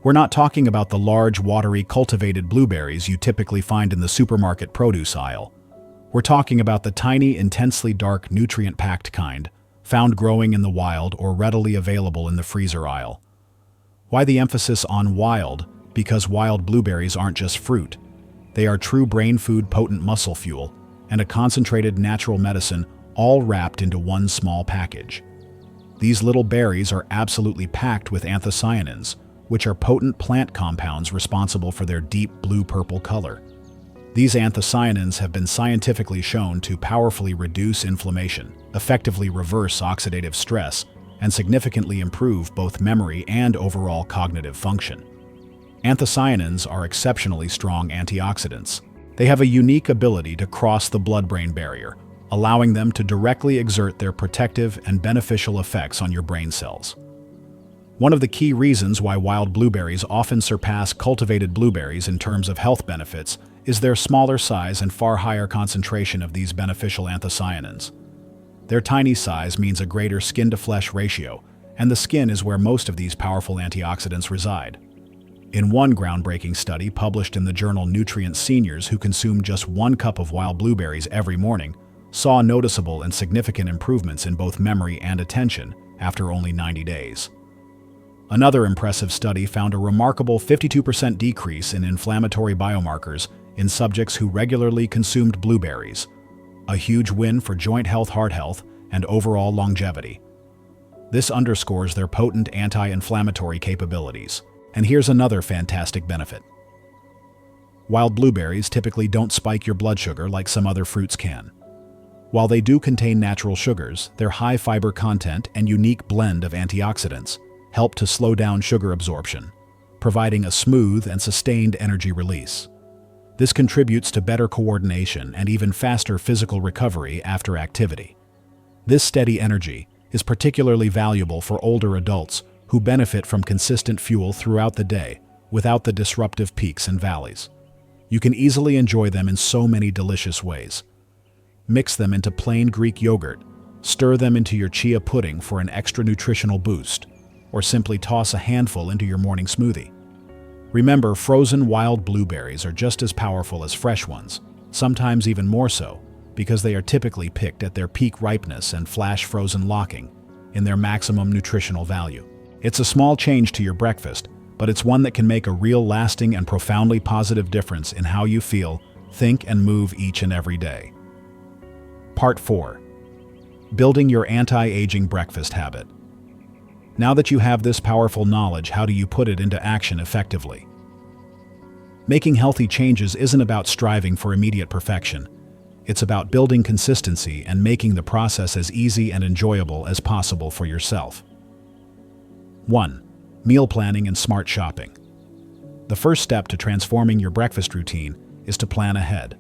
Speaker 1: We're not talking about the large, watery, cultivated blueberries you typically find in the supermarket produce aisle. We're talking about the tiny, intensely dark, nutrient-packed kind, found growing in the wild or readily available in the freezer aisle. Why the emphasis on wild? Because wild blueberries aren't just fruit. They are true brain food, potent muscle fuel, and a concentrated natural medicine, all wrapped into one small package. These little berries are absolutely packed with anthocyanins, which are potent plant compounds responsible for their deep blue-purple color. These anthocyanins have been scientifically shown to powerfully reduce inflammation, effectively reverse oxidative stress, and significantly improve both memory and overall cognitive function. Anthocyanins are exceptionally strong antioxidants. They have a unique ability to cross the blood-brain barrier, allowing them to directly exert their protective and beneficial effects on your brain cells. One of the key reasons why wild blueberries often surpass cultivated blueberries in terms of health benefits is their smaller size and far higher concentration of these beneficial anthocyanins. Their tiny size means a greater skin-to-flesh ratio, and the skin is where most of these powerful antioxidants reside. In one groundbreaking study published in the journal Nutrients, seniors who consumed just 1 cup of wild blueberries every morning saw noticeable and significant improvements in both memory and attention after only 90 days. Another impressive study found a remarkable 52% decrease in inflammatory biomarkers in subjects who regularly consumed blueberries, a huge win for joint health, heart health, and overall longevity. This underscores their potent anti-inflammatory capabilities. And here's another fantastic benefit. Wild blueberries typically don't spike your blood sugar like some other fruits can. While they do contain natural sugars, their high fiber content and unique blend of antioxidants help to slow down sugar absorption, providing a smooth and sustained energy release. This contributes to better coordination and even faster physical recovery after activity. This steady energy is particularly valuable for older adults who benefit from consistent fuel throughout the day without the disruptive peaks and valleys. You can easily enjoy them in so many delicious ways. Mix them into plain Greek yogurt, stir them into your chia pudding for an extra nutritional boost, or simply toss a handful into your morning smoothie. Remember, frozen wild blueberries are just as powerful as fresh ones, sometimes even more so, because they are typically picked at their peak ripeness and flash frozen locking in their maximum nutritional value. It's a small change to your breakfast, but it's one that can make a real lasting and profoundly positive difference in how you feel, think, and move each and every day. Part 4. Building your anti-aging breakfast habit. Now that you have this powerful knowledge, how do you put it into action effectively? Making healthy changes isn't about striving for immediate perfection. It's about building consistency and making the process as easy and enjoyable as possible for yourself. 1. Meal planning and smart shopping. The first step to transforming your breakfast routine is to plan ahead.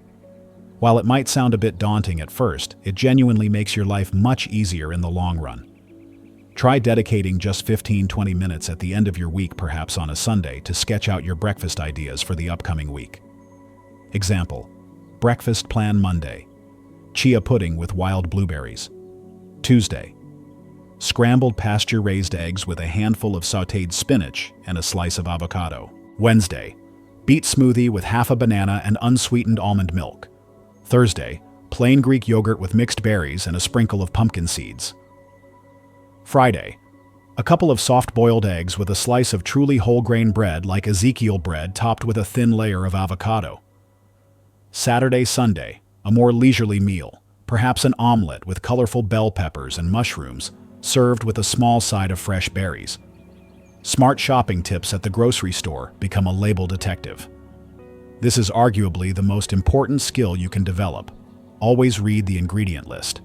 Speaker 1: While it might sound a bit daunting at first, it genuinely makes your life much easier in the long run. Try dedicating just 15-20 minutes at the end of your week, perhaps on a Sunday, to sketch out your breakfast ideas for the upcoming week. Example: breakfast plan Monday. Chia pudding with wild blueberries. Tuesday: scrambled pasture-raised eggs with a handful of sautéed spinach and a slice of avocado. Wednesday: beet smoothie with half a banana and unsweetened almond milk. Thursday: plain Greek yogurt with mixed berries and a sprinkle of pumpkin seeds. Friday: a couple of soft-boiled eggs with a slice of truly whole-grain bread like Ezekiel bread topped with a thin layer of avocado. Saturday, Sunday: a more leisurely meal, perhaps an omelet with colorful bell peppers and mushrooms, served with a small side of fresh berries. Smart shopping tips at the grocery store: become a label detective. This is arguably the most important skill you can develop. Always read the ingredient list.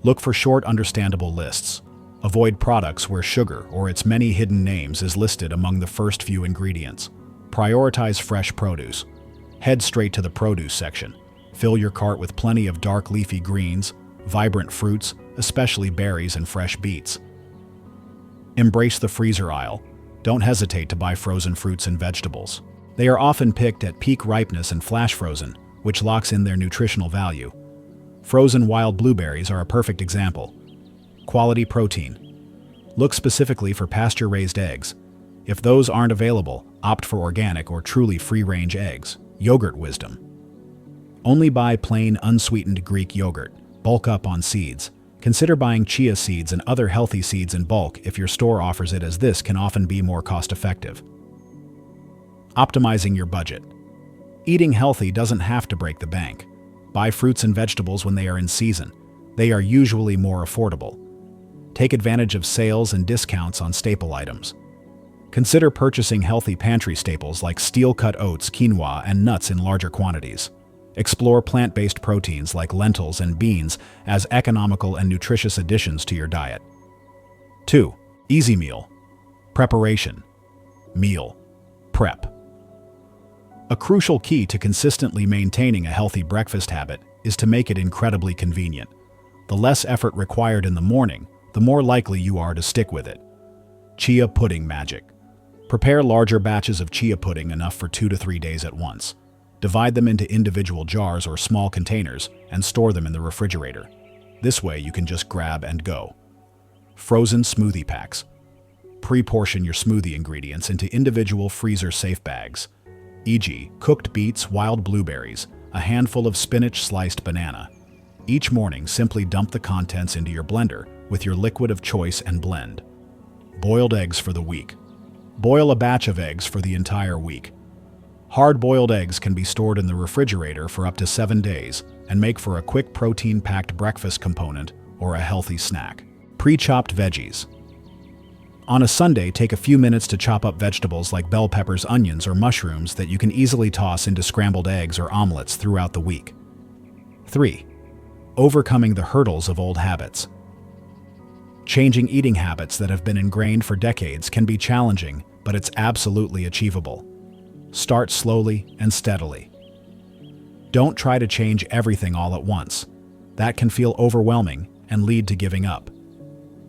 Speaker 1: Look for short, understandable lists. Avoid products where sugar or its many hidden names is listed among the first few ingredients. Prioritize fresh produce. Head straight to the produce section. Fill your cart with plenty of dark leafy greens, vibrant fruits, especially berries and fresh beets. Embrace the freezer aisle. Don't hesitate to buy frozen fruits and vegetables. They are often picked at peak ripeness and flash frozen, which locks in their nutritional value. Frozen wild blueberries are a perfect example. Quality protein. Look specifically for pasture-raised eggs. If those aren't available, opt for organic or truly free-range eggs. Yogurt wisdom. Only buy plain, unsweetened Greek yogurt. Bulk up on seeds. Consider buying chia seeds and other healthy seeds in bulk if your store offers it, as this can often be more cost-effective. Optimizing your budget. Eating healthy doesn't have to break the bank. Buy fruits and vegetables when they are in season. They are usually more affordable. Take advantage of sales and discounts on staple items. Consider purchasing healthy pantry staples like steel-cut oats, quinoa, and nuts in larger quantities. Explore plant-based proteins like lentils and beans as economical and nutritious additions to your diet. 2. Easy meal. Preparation. Meal prep. A crucial key to consistently maintaining a healthy breakfast habit is to make it incredibly convenient. The less effort required in the morning, the more likely you are to stick with it. Chia pudding magic. Prepare larger batches of chia pudding, enough for 2 to 3 days at once. Divide them into individual jars or small containers and store them in the refrigerator. This way you can just grab and go. Frozen smoothie packs. Pre-portion your smoothie ingredients into individual freezer-safe bags, e.g., cooked beets, wild blueberries, a handful of spinach, sliced banana. Each morning, simply dump the contents into your blender with your liquid of choice and blend. Boiled eggs for the week. Boil a batch of eggs for the entire week. Hard-boiled eggs can be stored in the refrigerator for up to 7 days and make for a quick protein-packed breakfast component or a healthy snack. Pre-chopped veggies. On a Sunday, take a few minutes to chop up vegetables like bell peppers, onions, or mushrooms that you can easily toss into scrambled eggs or omelets throughout the week. 3. Overcoming the hurdles of old habits. Changing eating habits that have been ingrained for decades can be challenging, but it's absolutely achievable. Start slowly and steadily. Don't try to change everything all at once. That can feel overwhelming and lead to giving up.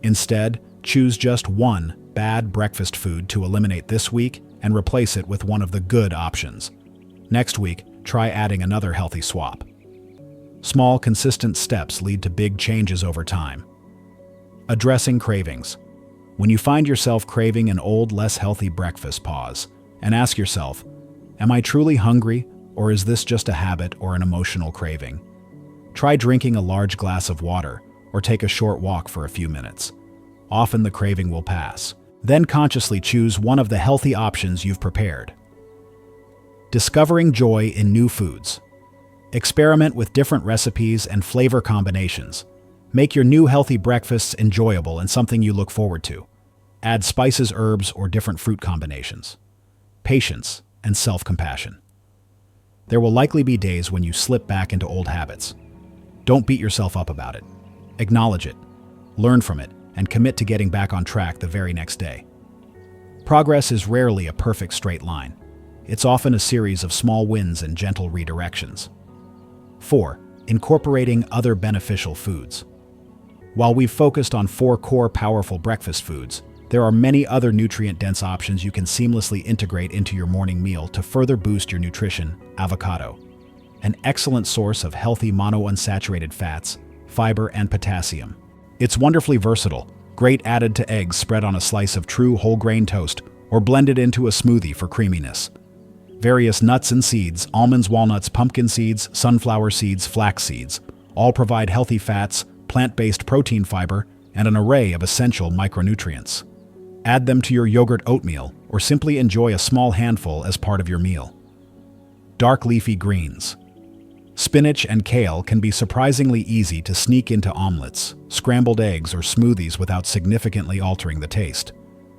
Speaker 1: Instead, choose just one bad breakfast food to eliminate this week and replace it with one of the good options. Next week, try adding another healthy swap. Small, consistent steps lead to big changes over time. Addressing cravings. When you find yourself craving an old, less healthy breakfast, pause and ask yourself, am I truly hungry, or is this just a habit or an emotional craving? Try drinking a large glass of water or take a short walk for a few minutes. Often the craving will pass. Then consciously choose one of the healthy options you've prepared. Discovering joy in new foods. Experiment with different recipes and flavor combinations. Make your new healthy breakfasts enjoyable and something you look forward to. Add spices, herbs, or different fruit combinations. Patience and self-compassion. There will likely be days when you slip back into old habits. Don't beat yourself up about it. Acknowledge it, learn from it, and commit to getting back on track the very next day. Progress is rarely a perfect straight line. It's often a series of small wins and gentle redirections. 4. Incorporating other beneficial foods. While we've focused on 4 core powerful breakfast foods, there are many other nutrient-dense options you can seamlessly integrate into your morning meal to further boost your nutrition. Avocado. An excellent source of healthy monounsaturated fats, fiber, and potassium. It's wonderfully versatile, great added to eggs spread on a slice of true whole grain toast or blended into a smoothie for creaminess. Various nuts and seeds, almonds, walnuts, pumpkin seeds, sunflower seeds, flax seeds, all provide healthy fats, plant-based protein, fiber, and an array of essential micronutrients. Add them to your yogurt, oatmeal, or simply enjoy a small handful as part of your meal. Dark leafy greens. Spinach and kale can be surprisingly easy to sneak into omelets, scrambled eggs, or smoothies without significantly altering the taste.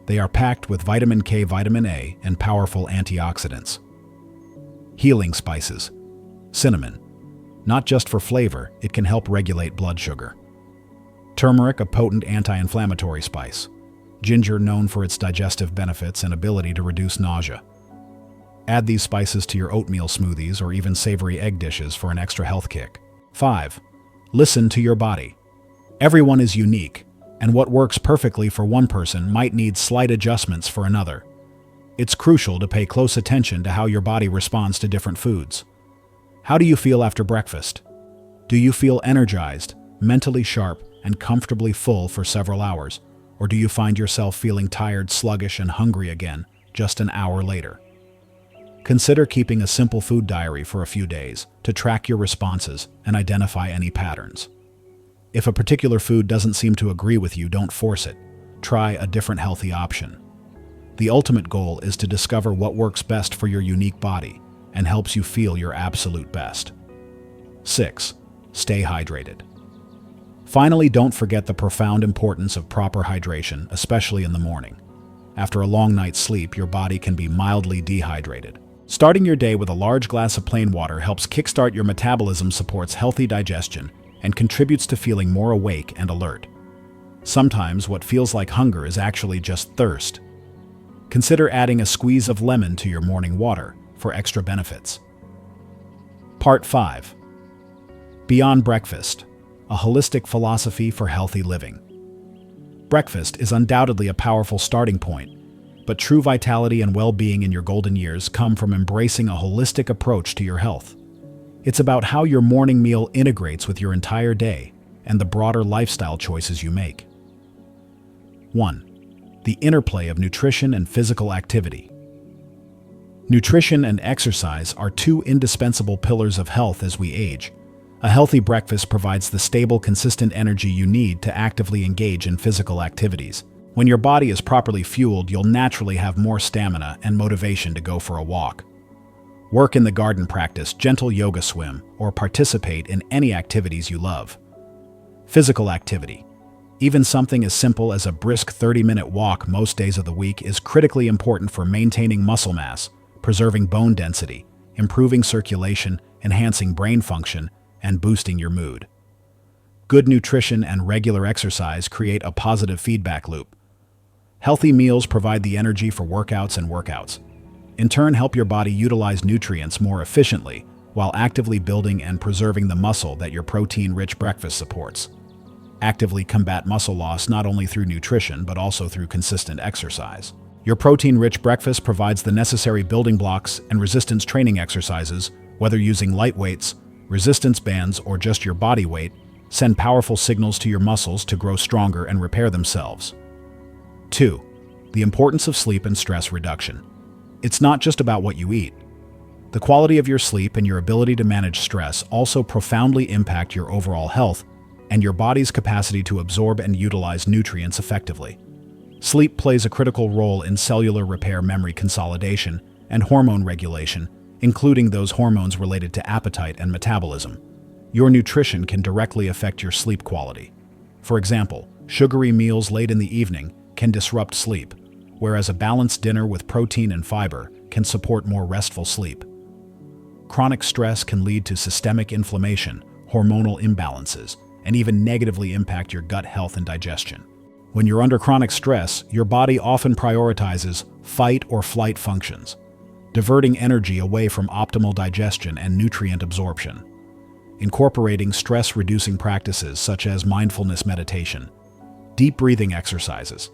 Speaker 1: They are packed with vitamin K, vitamin A, and powerful antioxidants. Healing spices. Cinnamon. Not just for flavor, it can help regulate blood sugar. Turmeric, a potent anti-inflammatory spice. Ginger, known for its digestive benefits and ability to reduce nausea. Add these spices to your oatmeal smoothies or even savory egg dishes for an extra health kick. 5. Listen to your body. Everyone is unique, and what works perfectly for one person might need slight adjustments for another. It's crucial to pay close attention to how your body responds to different foods. How do you feel after breakfast? Do you feel energized, mentally sharp, and comfortably full for several hours? Or do you find yourself feeling tired, sluggish, and hungry again just an hour later? Consider keeping a simple food diary for a few days to track your responses and identify any patterns. If a particular food doesn't seem to agree with you, don't force it. Try a different healthy option. The ultimate goal is to discover what works best for your unique body and helps you feel your absolute best. 6. Stay hydrated. Finally, don't forget the profound importance of proper hydration, especially in the morning. After a long night's sleep, your body can be mildly dehydrated. Starting your day with a large glass of plain water helps kickstart your metabolism, supports healthy digestion, and contributes to feeling more awake and alert. Sometimes what feels like hunger is actually just thirst. Consider adding a squeeze of lemon to your morning water for extra benefits. Part 5. Beyond breakfast, a holistic philosophy for healthy living. Breakfast is undoubtedly a powerful starting point, But true vitality and well-being in your golden years come from embracing a holistic approach to your health. It's about how your morning meal integrates with your entire day and the broader lifestyle choices you make. 1. The interplay of nutrition and physical activity. Nutrition and exercise are two indispensable pillars of health as we age. A healthy breakfast provides the stable, consistent energy you need to actively engage in physical activities. When your body is properly fueled, you'll naturally have more stamina and motivation to go for a walk. Work in the garden, practice gentle yoga, swim, or participate in any activities you love. Physical activity. Even something as simple as a brisk 30-minute walk most days of the week is critically important for maintaining muscle mass, preserving bone density, improving circulation, enhancing brain function, and boosting your mood. Good nutrition and regular exercise create a positive feedback loop. Healthy meals provide the energy for workouts, and workouts, in turn, help your body utilize nutrients more efficiently while actively building and preserving the muscle that your protein-rich breakfast supports. Actively combat muscle loss not only through nutrition but also through consistent exercise. Your protein-rich breakfast provides the necessary building blocks and resistance training exercises, whether using light weights, resistance bands, or just your body weight, send powerful signals to your muscles to grow stronger and repair themselves. 2. The importance of sleep and stress reduction. It's not just about what you eat. The quality of your sleep and your ability to manage stress also profoundly impact your overall health and your body's capacity to absorb and utilize nutrients effectively. Sleep plays a critical role in cellular repair, memory consolidation, and hormone regulation, including those hormones related to appetite and metabolism. Your nutrition can directly affect your sleep quality. For example, sugary meals late in the evening can disrupt sleep, whereas a balanced dinner with protein and fiber can support more restful sleep. Chronic stress can lead to systemic inflammation, hormonal imbalances, and even negatively impact your gut health and digestion. When you're under chronic stress, your body often prioritizes fight or flight functions, diverting energy away from optimal digestion and nutrient absorption. Incorporating stress-reducing practices such as mindfulness meditation, deep breathing exercises,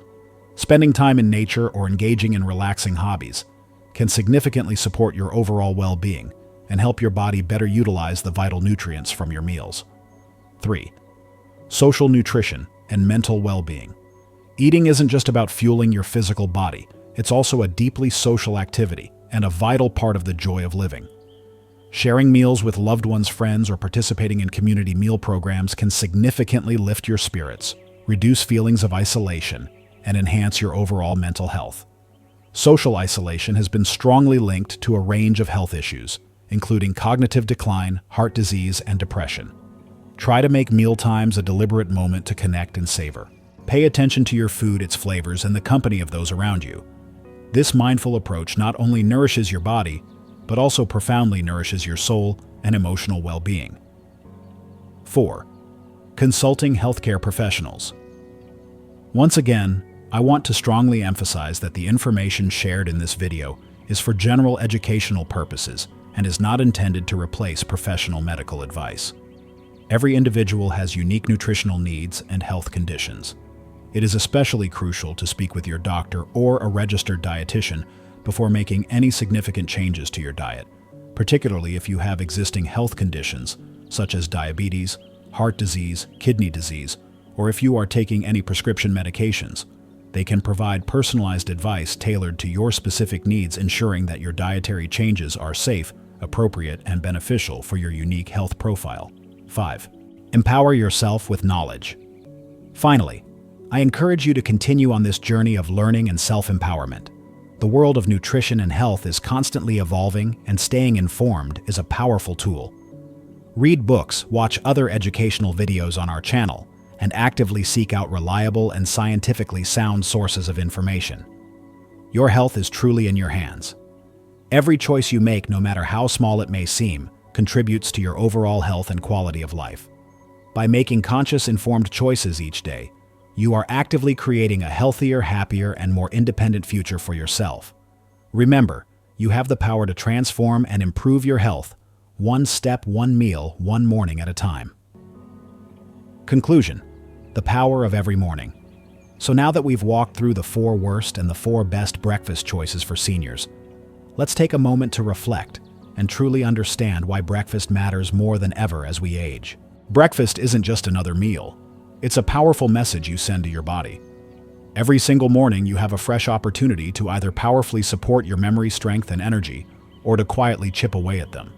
Speaker 1: spending time in nature, or engaging in relaxing hobbies can significantly support your overall well-being and help your body better utilize the vital nutrients from your meals. 3. Social nutrition and mental well-being. Eating isn't just about fueling your physical body, it's also a deeply social activity and a vital part of the joy of living. Sharing meals with loved ones, friends, or participating in community meal programs can significantly lift your spirits, reduce feelings of isolation, and enhance your overall mental health. Social isolation has been strongly linked to a range of health issues, including cognitive decline, heart disease, and depression. Try to make mealtimes a deliberate moment to connect and savor. Pay attention to your food, its flavors, and the company of those around you. This mindful approach not only nourishes your body, but also profoundly nourishes your soul and emotional well-being. 4. Consulting healthcare professionals. Once again, I want to strongly emphasize that the information shared in this video is for general educational purposes and is not intended to replace professional medical advice. Every individual has unique nutritional needs and health conditions. It is especially crucial to speak with your doctor or a registered dietitian before making any significant changes to your diet, particularly if you have existing health conditions such as diabetes, heart disease, kidney disease, or if you are taking any prescription medications. They can provide personalized advice tailored to your specific needs, ensuring that your dietary changes are safe, appropriate, and beneficial for your unique health profile. 5. Empower yourself with knowledge. Finally, I encourage you to continue on this journey of learning and self-empowerment. The world of nutrition and health is constantly evolving, and staying informed is a powerful tool. Read books, watch other educational videos on our channel, and actively seek out reliable and scientifically sound sources of information. Your health is truly in your hands. Every choice you make, no matter how small it may seem, contributes to your overall health and quality of life. By making conscious, informed choices each day, you are actively creating a healthier, happier, and more independent future for yourself. Remember, you have the power to transform and improve your health, one step, one meal, one morning at a time. Conclusion: the power of every morning. So now that we've walked through the 4 worst and the 4 best breakfast choices for seniors, let's take a moment to reflect and truly understand why breakfast matters more than ever as we age. Breakfast isn't just another meal. It's a powerful message you send to your body. Every single morning you have a fresh opportunity to either powerfully support your memory strength and energy or to quietly chip away at them.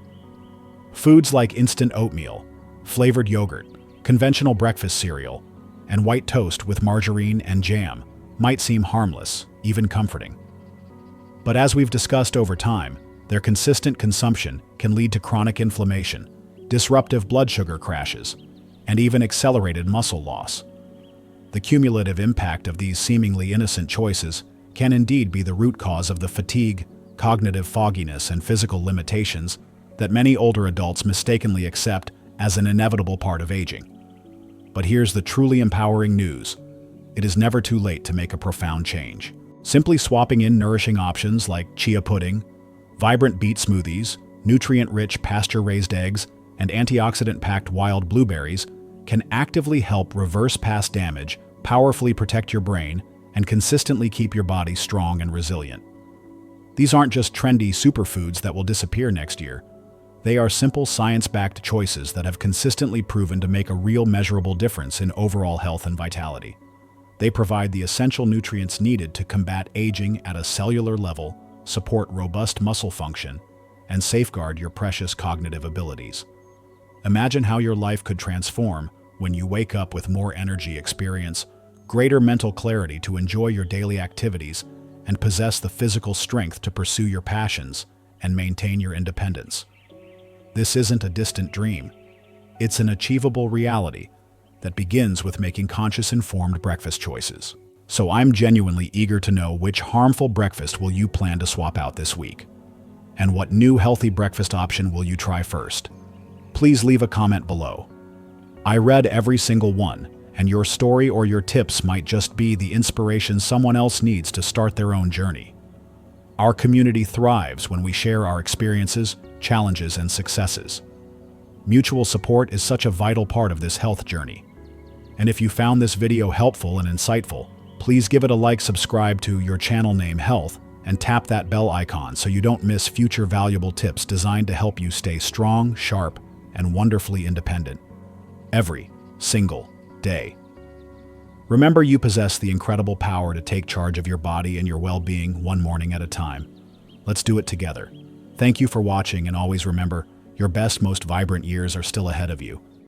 Speaker 1: Foods like instant oatmeal, flavored yogurt, conventional breakfast cereal, and white toast with margarine and jam might seem harmless, even comforting. But as we've discussed over time, their consistent consumption can lead to chronic inflammation, disruptive blood sugar crashes, and even accelerated muscle loss. The cumulative impact of these seemingly innocent choices can indeed be the root cause of the fatigue, cognitive fogginess, and physical limitations that many older adults mistakenly accept as an inevitable part of aging. But here's the truly empowering news. It is never too late to make a profound change. Simply swapping in nourishing options like chia pudding, vibrant beet smoothies, nutrient-rich pasture-raised eggs, and antioxidant-packed wild blueberries can actively help reverse past damage, powerfully protect your brain, and consistently keep your body strong and resilient. These aren't just trendy superfoods that will disappear next year. They are simple science-backed choices that have consistently proven to make a real measurable difference in overall health and vitality. They provide the essential nutrients needed to combat aging at a cellular level, support robust muscle function, and safeguard your precious cognitive abilities. Imagine how your life could transform when you wake up with more energy, experience greater mental clarity to enjoy your daily activities, and possess the physical strength to pursue your passions and maintain your independence. This isn't a distant dream. It's an achievable reality that begins with making conscious, informed breakfast choices. So I'm genuinely eager to know which harmful breakfast will you plan to swap out this week? And what new healthy breakfast option will you try first? Please leave a comment below. I read every single one, and your story or your tips might just be the inspiration someone else needs to start their own journey. Our community thrives when we share our experiences, challenges, and successes. Mutual support is such a vital part of this health journey. And if you found this video helpful and insightful, please give it a like, subscribe to your channel name Health, and tap that bell icon so you don't miss future valuable tips designed to help you stay strong, sharp, and wonderfully independent every single day. Remember, you possess the incredible power to take charge of your body and your well-being one morning at a time. Let's do it together. Thank you for watching, and always remember, your best, most vibrant years are still ahead of you.